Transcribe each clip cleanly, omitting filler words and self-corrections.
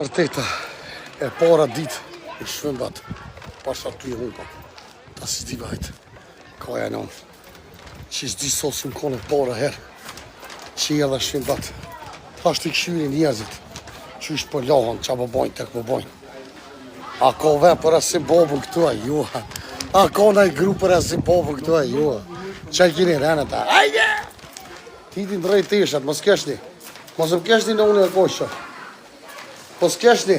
Vërteta e para ditë në shvëmbat, pasha të i humpat, ta si di vajtë, ka e nëmë, që s'di sot si më kone para herë, që i edhe shvëmbat, ta shtë i këshyri njerëzit, që ishtë për lahën, që a përbojnë, tek përbojnë. A ka vend për asim babën këtu e jo, a ka nëj grupë për asim babën këtu e jo, që e kini rene ta, ajde! Ti ti ndrejt teshat, mos keshni, mos më keshni në unë e kosha. Po s'keshni.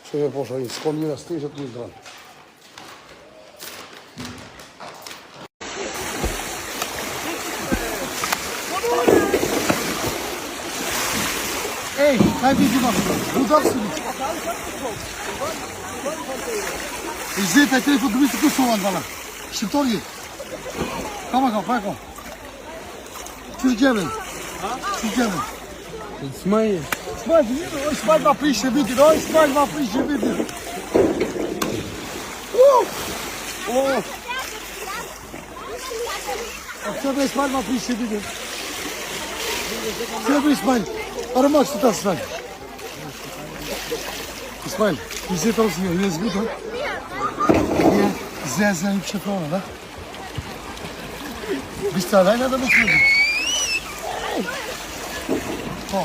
Që e posha i, s'ko njëra steshet një dranë. Ej, kaj vidi ma shumë, budak së një. I zete, e telefon të misë të kësovan, bala. Shqiptor jetë. Kama, pa e ka. Që gjemen? Që gjemen? Smaj. Smaj ma prishë vitin, smaj ma prishë vitin. Që bre smaj ma prishë vitin. Që bre smaj, arëmak që ta smaj. Smaj, i zetë rësë një, një zbutë, një zezë një pëshëfronë, da? Bista dajnë edhe më shumë. Po.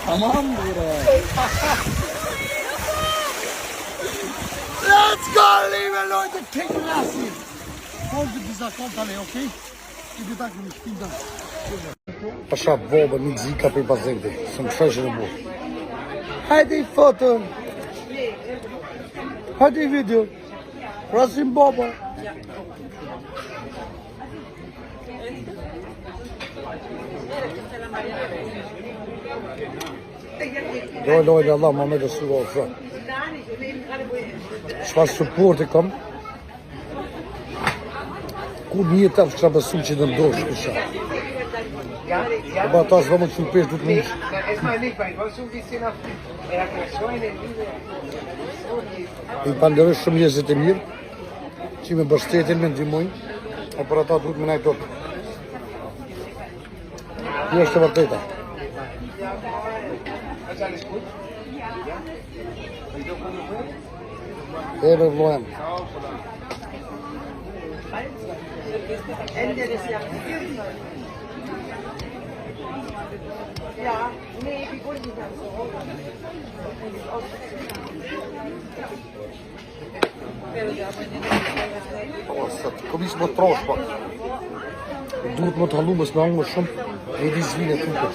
Tamam bre. Let's go, liebe Leute, kicken lassen. Folge dieser Kompanie, okay? I bedanke mich, vielen Dank. Pasha boba një zika për i bazengti, së më shëshë në bu. Hajde i foto, hajde i video, rasim boba. Lojnë Allah, Muhammed e Sura o fra. Shfar support e kam, ku një tërë që ka besu që në ndosh, isha. Ma ta s'va më të shumë pesh du të mësh. I panderësh shumë njerëzit e mirë, që me bështetin me ndihmojnë, e për ata duhet me najtë tot. Kjo është e vërteta. E me vlojem. Ja, nee, die wordt niet aan zo. Sa të komisë më të trosh, pa. Duhet më të halumës me angë më shumë, e di zvinë e tukët.